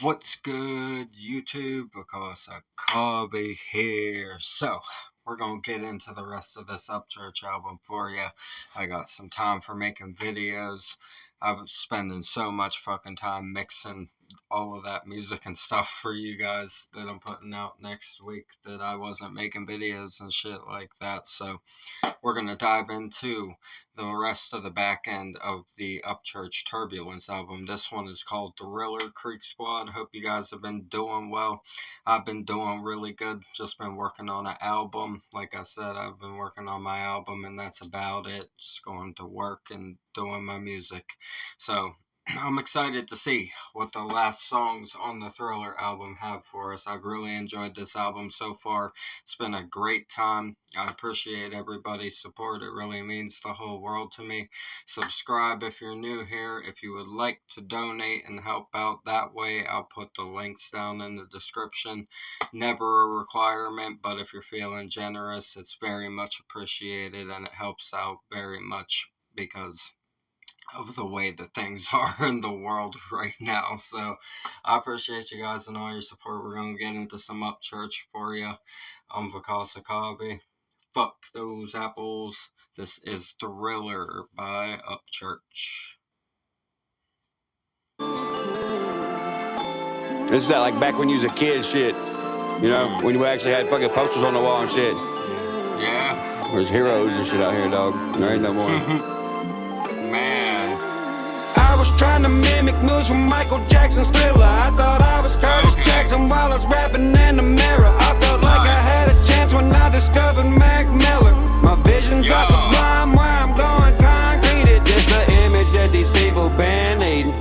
What's good, YouTube? Because I'll be here. So, we're going to get into the rest of this Upchurch album for you. I got some time for making videos. I was spending so much fucking time mixing all of that music and stuff for you guys that I'm putting out next week that I wasn't making videos and shit like that. So, we're going to dive into the rest of the back end of the Upchurch Turbulence album. This one is called Thriller Creeksquad. Hope you guys have been doing well. I've been doing really good. Just been working on an album. Like I said, I've been working on my album, and that's about it. Just going to work and doing my music. So, I'm excited to see what the last songs on the Thriller album have for us. I've really enjoyed this album so far. It's been a great time. I appreciate everybody's support. It really means the whole world to me. Subscribe if you're new here. If you would like to donate and help out that way, I'll put the links down in the description. Never a requirement, but if you're feeling generous, it's very much appreciated and it helps out very much because of the way that things are in the world right now. So I appreciate you guys and all your support. We're going to get into some Upchurch for you. I'm VKmusic. Fuck those apples. This is Thriller by Upchurch. This is that like back when you was a kid shit. You know, when you actually had fucking posters on the wall and shit. Yeah. There's heroes and shit out here, dog. There ain't no more. Man. I was trying to mimic moves from Michael Jackson's Thriller. I thought I was Curtis Jackson while I was rapping in the mirror. I felt like I had a chance when I discovered Mac Miller. My visions are sublime, where I'm going concrete. It's the image that these people been needing.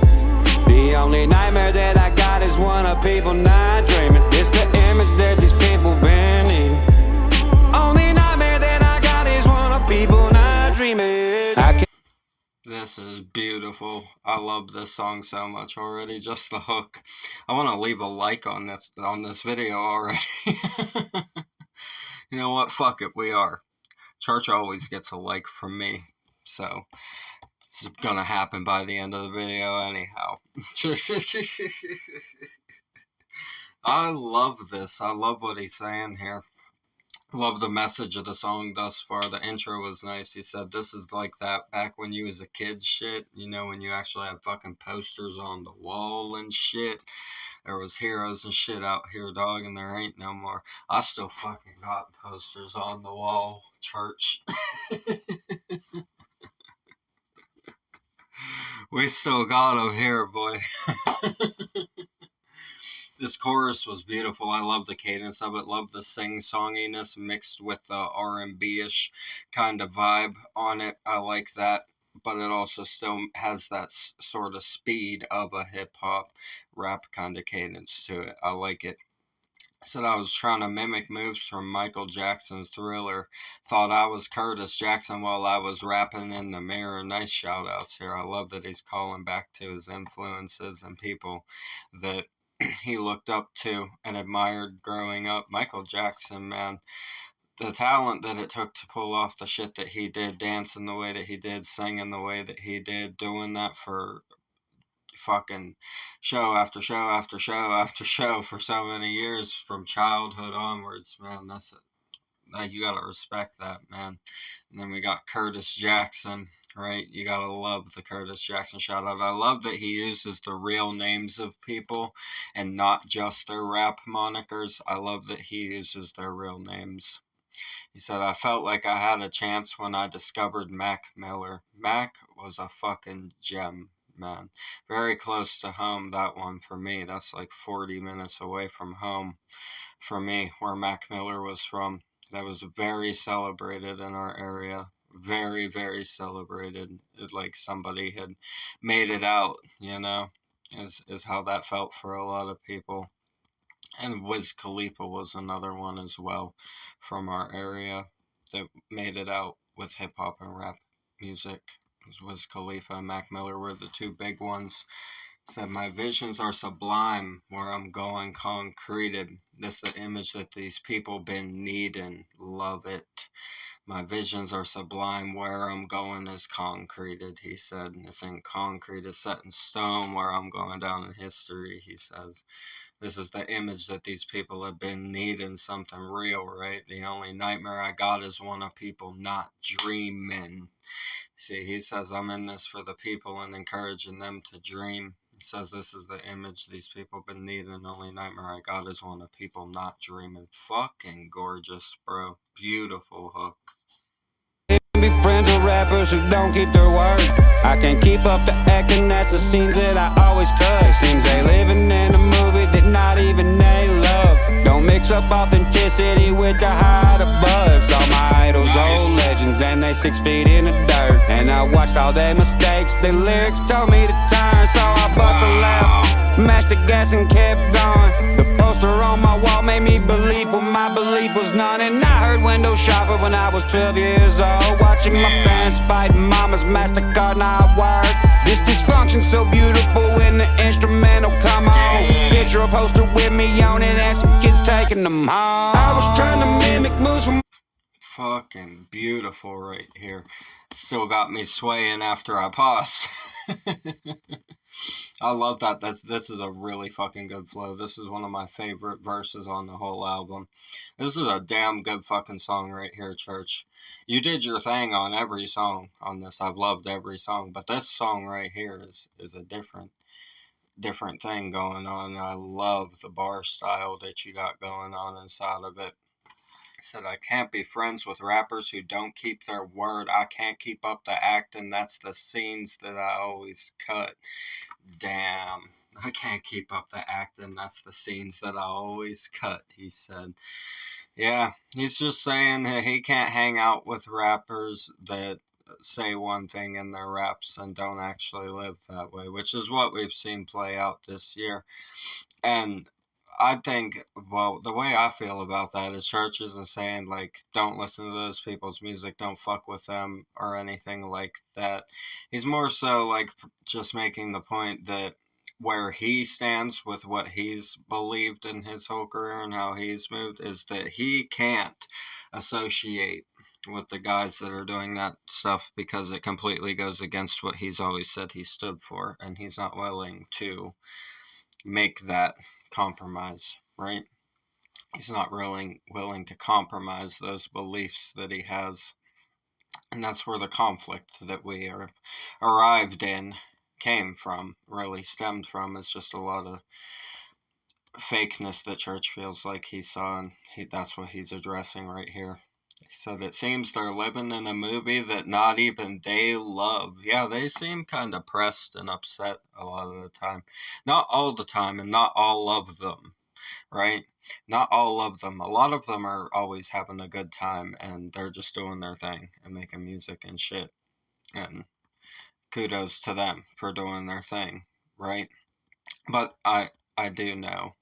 The only nightmare that I got is one of people not dreaming. It's the image that these people been needing. Only nightmare that I got is one of people not dreaming. This is beautiful. I love this song so much already. Just the hook. I want to leave a like on this video already. You know what? Fuck it. We are. Church always gets a like from me. So it's gonna happen by the end of the video anyhow. I love this. I love what he's saying here. Love the message of the song thus far. The intro was nice. He said this is like that back when you was a kid shit. You know, when you actually had fucking posters on the wall and shit. There was heroes and shit out here, dog, and there ain't no more. I still fucking got posters on the wall, church. We still got them here, boy. This chorus was beautiful. I love the cadence of it. Love the sing-songiness mixed with the R&B-ish kind of vibe on it. I like that. But it also still has that sort of speed of a hip-hop rap kind of cadence to it. I like it. Said I was trying to mimic moves from Michael Jackson's Thriller. Thought I was Curtis Jackson while I was rapping in the mirror. Nice shout outs here. I love that he's calling back to his influences and people that he looked up to and admired growing up. Michael Jackson, man, the talent that it took to pull off the shit that he did, dancing the way that he did, singing the way that he did, doing that for fucking show after show after show after show for so many years from childhood onwards, man. That's it. You gotta respect that, man. And then we got Curtis Jackson, right? You gotta love the Curtis Jackson shout out. I love that he uses the real names of people and not just their rap monikers. I love that he uses their real names. He said, I felt like I had a chance when I discovered Mac Miller. Mac was a fucking gem, man. Very close to home, that one for me. That's like 40 minutes away from home for me, where Mac Miller was from. That was very celebrated in our area. Very, very celebrated. Like somebody had made it out, you know, is how that felt for a lot of people. And Wiz Khalifa was another one as well from our area that made it out with hip hop and rap music. Wiz Khalifa and Mac Miller were the two big ones. Said, my visions are sublime, where I'm going concreted. This the image that these people been needing. Love it. My visions are sublime, where I'm going is concreted, he said. It's in concrete, it's set in stone, where I'm going down in history, he says. This is the image that these people have been needing, something real, right? The only nightmare I got is one of people not dreaming. See, he says, I'm in this for the people and encouraging them to dream. He says, this is the image these people been needing. The only nightmare I got is one of people not dreaming. Fucking gorgeous, bro. Beautiful hook. Be friends with rappers who don't keep their word. I can't keep up the acting, that's the scenes that I always cut. Seems they living in a movie that not even they love. Don't mix up authenticity with the high to buzz. All my idols, old legends, and they 6 feet in the dirt. And I watched all their mistakes, their lyrics told me to turn. So I bust a left, mashed the gas and kept going. The poster on my wall made me believe what my belief was none. And I heard window shopper when I was 12 years old, watching my parents fighting mama's MasterCard, now I work. This dysfunction so beautiful when the instrumental come on. Picture a poster with me on it and some kids taking them home. I was trying to mimic moves from... Fucking beautiful right here. Still got me swaying after I paused. I love that. This is a really fucking good flow. This is one of my favorite verses on the whole album. This is a damn good fucking song right here, Church. You did your thing on every song on this. I've loved every song, but this song right here is a different thing going on. I love the bar style that you got going on inside of it. He said, I can't be friends with rappers who don't keep their word. I can't keep up the acting. That's the scenes that I always cut. Damn. I can't keep up the acting. That's the scenes that I always cut, he said. Yeah, he's just saying that he can't hang out with rappers that say one thing in their raps and don't actually live that way, which is what we've seen play out this year. And I think, well, the way I feel about that is Church isn't saying, like, don't listen to those people's music, don't fuck with them, or anything like that. He's more so, like, just making the point that where he stands with what he's believed in his whole career and how he's moved is that he can't associate with the guys that are doing that stuff because it completely goes against what he's always said he stood for, and he's not willing to make that compromise, right? He's not really willing to compromise those beliefs that he has. And that's where the conflict that we are arrived in came from, really stemmed from. It's just a lot of fakeness that Church feels like he saw, and that's what he's addressing right here. He said, it seems they're living in a movie that not even they love. Yeah, they seem kind of pressed and upset a lot of the time. Not all the time, and not all of them, right? Not all of them. A lot of them are always having a good time, and they're just doing their thing and making music and shit. And kudos to them for doing their thing, right? But I do know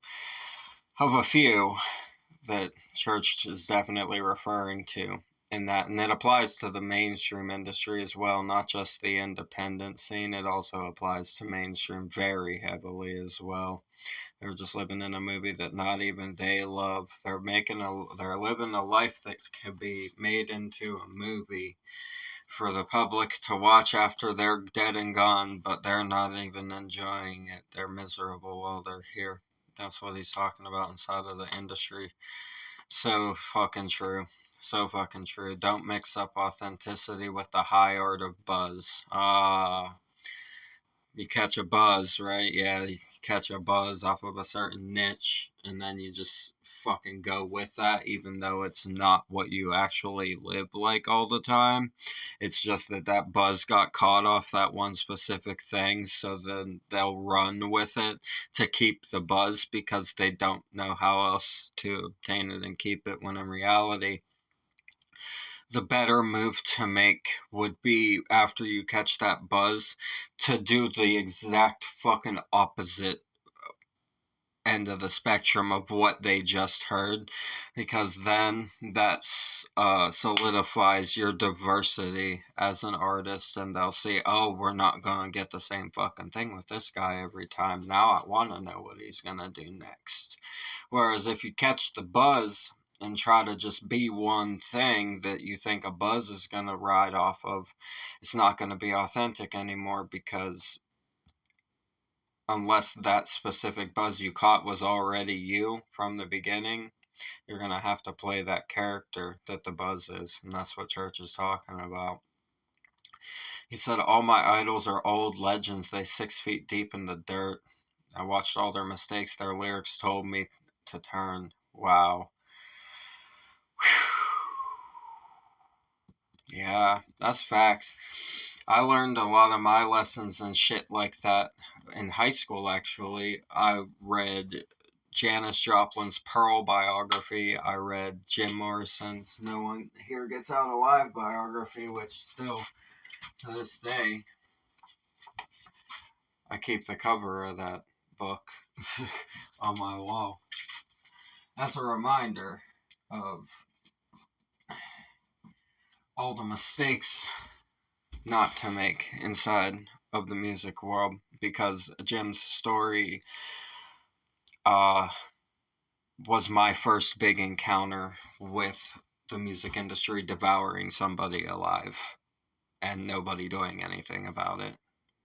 of a few that Church is definitely referring to in that, and it applies to the mainstream industry as well, not just the independent scene. It also applies to mainstream very heavily as well. They're just living in a movie that not even they love. They're living a life that could be made into a movie for the public to watch after they're dead and gone, but they're not even enjoying it. They're miserable while they're here. That's what he's talking about inside of the industry. So fucking true. So fucking true. Don't mix up authenticity with the high art of buzz. You catch a buzz, right? Yeah, you catch a buzz off of a certain niche, and then you just fucking go with that, even though it's not what you actually live like all the time. It's just that buzz got caught off that one specific thing, so then they'll run with it to keep the buzz because they don't know how else to obtain it and keep it, when in reality, the better move to make would be, after you catch that buzz, to do the exact fucking opposite end of the spectrum of what they just heard, because then that solidifies your diversity as an artist, and they'll see, oh, we're not going to get the same fucking thing with this guy every time. Now I want to know what he's going to do next. Whereas if you catch the buzz and try to just be one thing that you think a buzz is going to ride off of, it's not going to be authentic anymore, because unless that specific buzz you caught was already you from the beginning, you're going to have to play that character that the buzz is, and that's what Church is talking about. He said, all my idols are old legends, they 6 feet deep in the dirt. I watched all their mistakes, their lyrics told me to turn. Wow. Yeah, that's facts. I learned a lot of my lessons and shit like that in high school, actually. I read Janis Joplin's Pearl biography. I read Jim Morrison's No One Here Gets Out Alive biography, which still, to this day, I keep the cover of that book on my wall as a reminder of all the mistakes not to make inside of the music world, because Jim's story was my first big encounter with the music industry devouring somebody alive and nobody doing anything about it.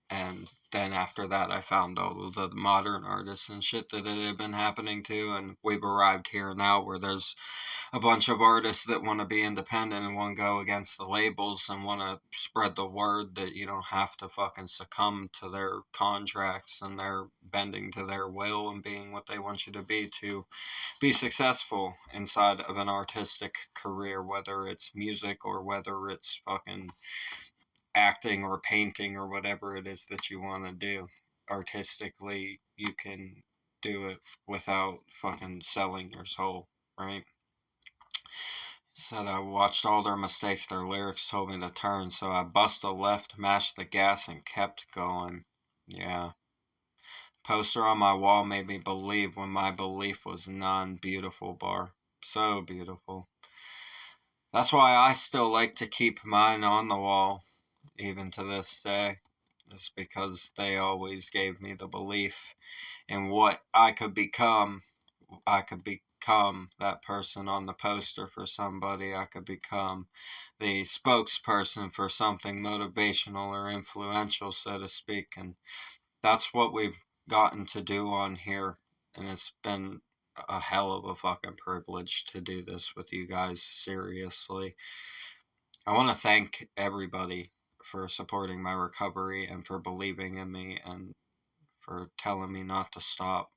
And then after that, I found all of the modern artists and shit that it had been happening to, and we've arrived here now where there's a bunch of artists that want to be independent and want to go against the labels and want to spread the word that you don't have to fucking succumb to their contracts and their bending to their will and being what they want you to be successful inside of an artistic career, whether it's music or whether it's fucking acting or painting or whatever it is that you want to do. Artistically, you can do it without fucking selling your soul, right? Said I watched all their mistakes, their lyrics told me to turn, so I bust a left, mashed the gas, and kept going. Yeah. Poster on my wall made me believe when my belief was none. Beautiful bar. So beautiful. That's why I still like to keep mine on the wall, even to this day. It's because they always gave me the belief in what I could become. I could become that person on the poster for somebody. I could become the spokesperson for something motivational or influential, so to speak. And that's what we've gotten to do on here. And it's been a hell of a fucking privilege to do this with you guys, seriously. I want to thank everybody for supporting my recovery and for believing in me and for telling me not to stop,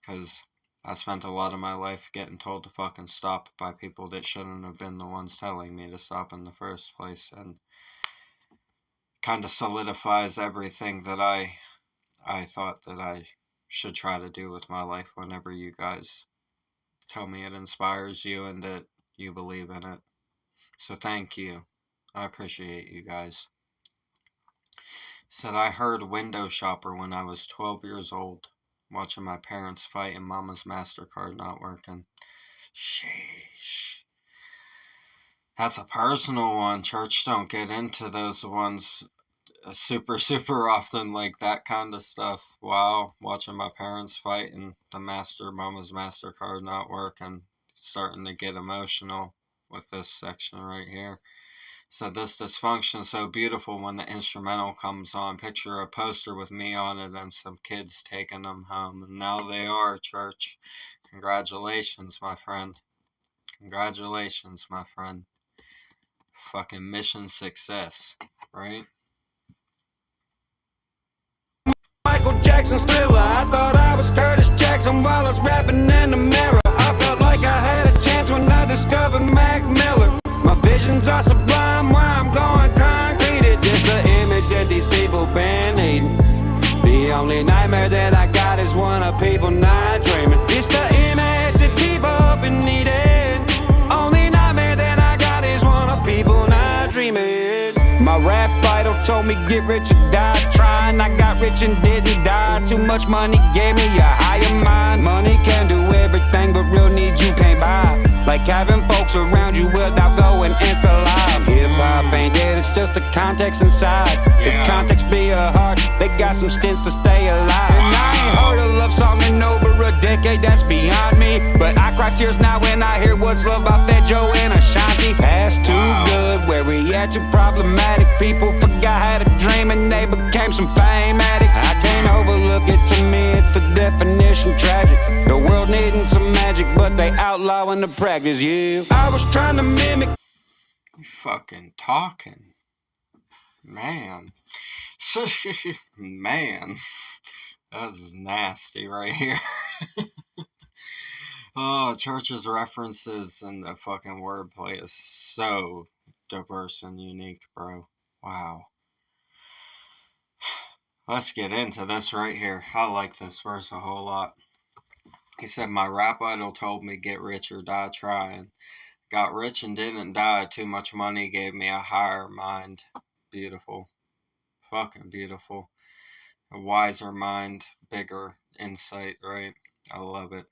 because I spent a lot of my life getting told to fucking stop by people that shouldn't have been the ones telling me to stop in the first place, and kind of solidifies everything that I thought that I should try to do with my life whenever you guys tell me it inspires you and that you believe in it. So thank you. I appreciate you guys. Said I heard Window Shopper when I was 12 years old, watching my parents fight and Mama's MasterCard not working. Sheesh. That's a personal one. Church don't get into those ones super often, like that kind of stuff. Wow, watching my parents fight and Mama's MasterCard not working. Starting to get emotional with this section right here. So this dysfunction so beautiful when the instrumental comes on. Picture a poster with me on it and some kids taking them home. And now they are, Church. Congratulations, my friend. Congratulations, my friend. Fucking mission success, right? Michael Jackson's Thriller. I thought I was Curtis Jackson while I was rapping in the mirror. I felt like I had a chance when I discovered Mac Miller. My visions are sublime, where I'm going concrete. It's the image that these people been needing. The only nightmare that I got is one of people not dreaming. It's the image that people been needing. Only nightmare that I got is one of people not dreaming. My rap idol told me get rich or die trying. I got rich and didn't die. Too much money gave me a higher mind. Money can do everything, but real need you can't buy. Like having folks around you without going Insta live. Hip-hop ain't dead, it's just the context inside. If context be a heart, they got some stints to stay alive. And I ain't heard a love song in over a decade, that's beyond me. But I cry cry tears now when I hear what's love by Fat Joe and Ashanti. Past too good, where we at too problematic. People forgot how to dream and they became some fame addicts. I can't overlook it, to me it's the definition tragic. The world needing some magic, but they outlawing the practice, yeah. I was trying to mimic. You fucking talking. Man. Man. That is nasty right here. Oh, Church's references and the fucking wordplay is so diverse and unique, bro. Wow. Let's get into this right here. I like this verse a whole lot. He said, my rap idol told me get rich or die trying. Got rich and didn't die. Too much money gave me a higher mind. Beautiful. Fucking beautiful. A wiser mind, bigger insight, right? I love it.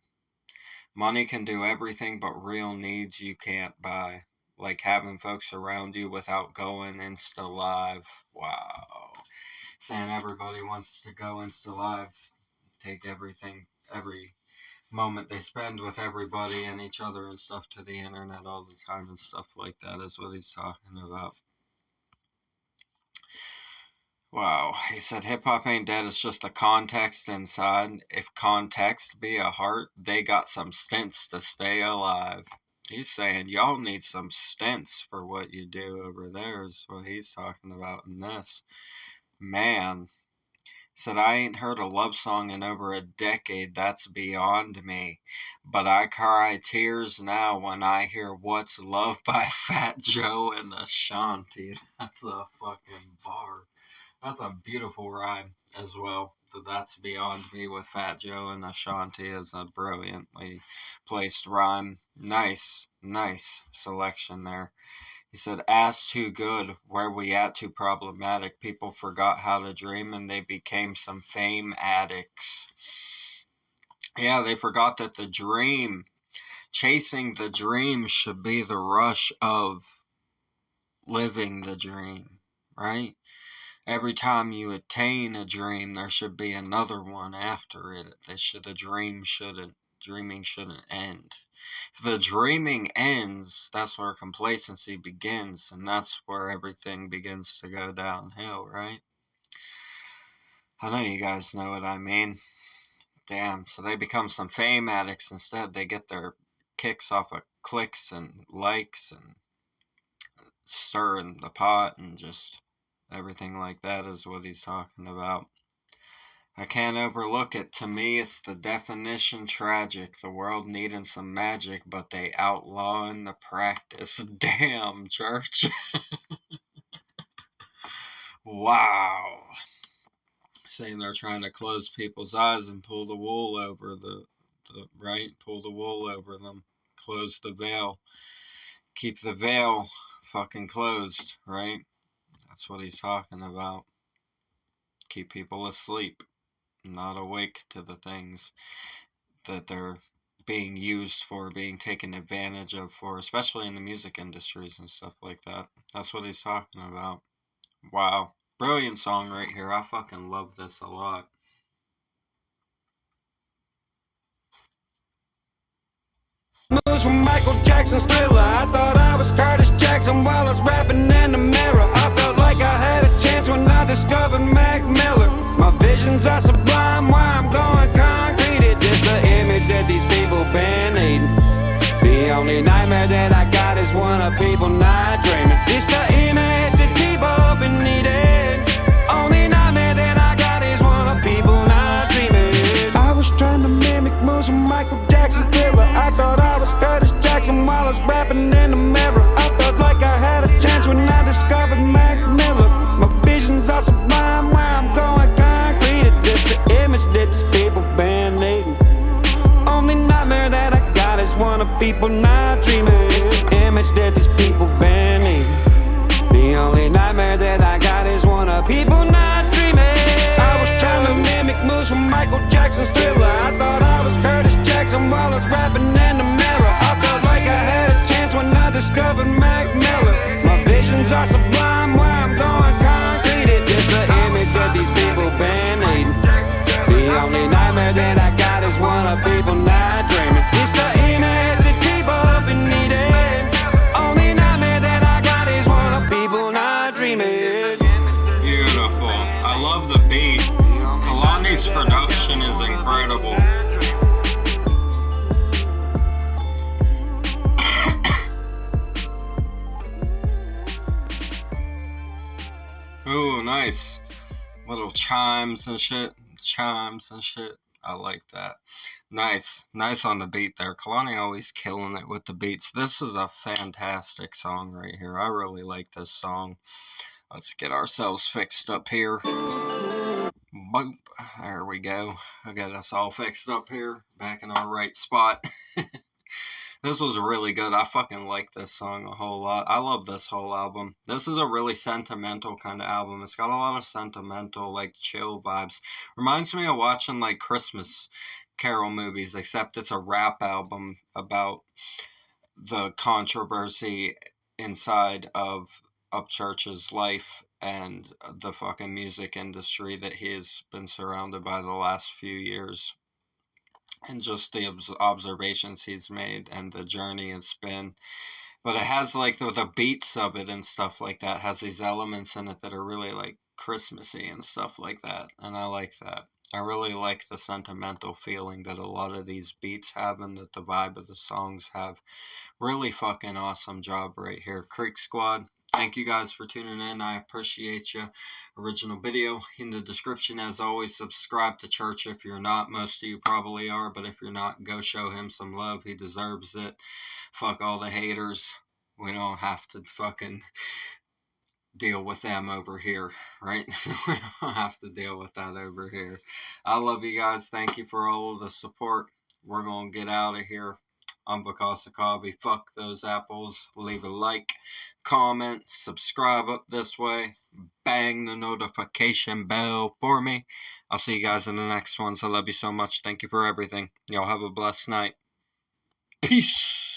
Money can do everything, but real needs you can't buy. Like having folks around you without going Insta Live. Wow. Saying everybody wants to go Insta Live. Take everything, every moment they spend with everybody and each other and stuff to the internet all the time and stuff like that is what he's talking about. Wow. He said hip-hop ain't dead, it's just the context inside. If context be a heart, they got some stents to stay alive. He's saying y'all need some stents for what you do over there is what he's talking about in this. Man. Said I ain't heard a love song in over a decade, that's beyond me. But I cry tears now when I hear What's Love by Fat Joe and Ashanti. That's a fucking bar. That's a beautiful rhyme as well. So that's beyond me with Fat Joe and Ashanti is a brilliantly placed rhyme. Nice selection there. He said, ass too good, where we at too problematic. People forgot how to dream and they became some fame addicts. Yeah, they forgot that the dream, chasing the dream should be the rush of living the dream, right? Every time you attain a dream, there should be another one after it. Dreaming shouldn't end. If the dreaming ends, that's where complacency begins, and that's where everything begins to go downhill, right? I know you guys know what I mean. Damn, so they become some fame addicts instead. They get their kicks off of clicks and likes and stirring the pot and just everything like that is what he's talking about. I can't overlook it. To me, it's the definition tragic. The world needing some magic, but they outlawing the practice. Damn, Church. Wow. Saying they're trying to close people's eyes and pull the wool over pull the wool over them. Close the veil. Keep the veil fucking closed, right? That's what he's talking about. Keep people asleep, not awake to the things that they're being used for, being taken advantage of for, especially in the music industries and stuff like that. That's what he's talking about. Wow. Brilliant song right here. I fucking love this a lot. Moves from Michael Jackson's Thriller. I thought I was Curtis Jackson while I was rapping in the mirror. I felt like I had a chance when I discovered Mac Miller. My visions are sublime, why I'm going concrete. It's the image that these people been needing. The only nightmare that I got is one of people not dreaming. It's the image that people been needing. Only nightmare that I got is one of people not dreaming. I was trying to mimic moves from Michael Jackson's Thriller. I thought I was Curtis Jackson while I was rapping in the mirror. I felt like I had a chance when I discovered Mac Miller. My visions are sublime, where I'm going concrete. It's the image that these people been needing. Only nightmare that I got is one of people not dreaming. It's the image that these people been needing. The only nightmare that I got is one of people not dreaming. I was trying to mimic moves from Michael Jackson's Thriller. I thought I was Curtis Jackson while I was rapping in the mirror. I felt like I had a chance when I discovered Mac Miller. My visions are sublime, where I'm going concrete. It's the image that these people been needing. The only nightmare that I got is one of people not dreaming. It's the image chimes and shit. Chimes and shit. I like that. Nice. Nice on the beat there. Kalani always killing it with the beats. This is a fantastic song right here. I really like this song. Let's get ourselves fixed up here. Boop. There we go. I got us all fixed up here. Back in our right spot. This was really good. I fucking like this song a whole lot. I love this whole album. This is a really sentimental kind of album. It's got a lot of sentimental, like, chill vibes. Reminds me of watching, like, Christmas Carol movies, except it's a rap album about the controversy inside of Upchurch's life and the fucking music industry that he has been surrounded by the last few years. And just the observations he's made and the journey it's been. But it has, like, the beats of it and stuff like that has these elements in it that are really, like, Christmassy and stuff like that. And I like that. I really like the sentimental feeling that a lot of these beats have and that the vibe of the songs have. Really fucking awesome job right here. Creeksquad. Thank you guys for tuning in. I appreciate you. Original video in the description. As always, subscribe to Church if you're not. Most of you probably are, but if you're not, go show him some love. He deserves it. Fuck all the haters. We don't have to fucking deal with them over here, right? We don't have to deal with that over here. I love you guys. Thank you for all of the support. We're going to get out of here. I'm Vakasa Kavi. Fuck those apples. Leave a like, comment, subscribe up this way. Bang the notification bell for me. I'll see you guys in the next ones. I love you so much. Thank you for everything. Y'all have a blessed night. Peace.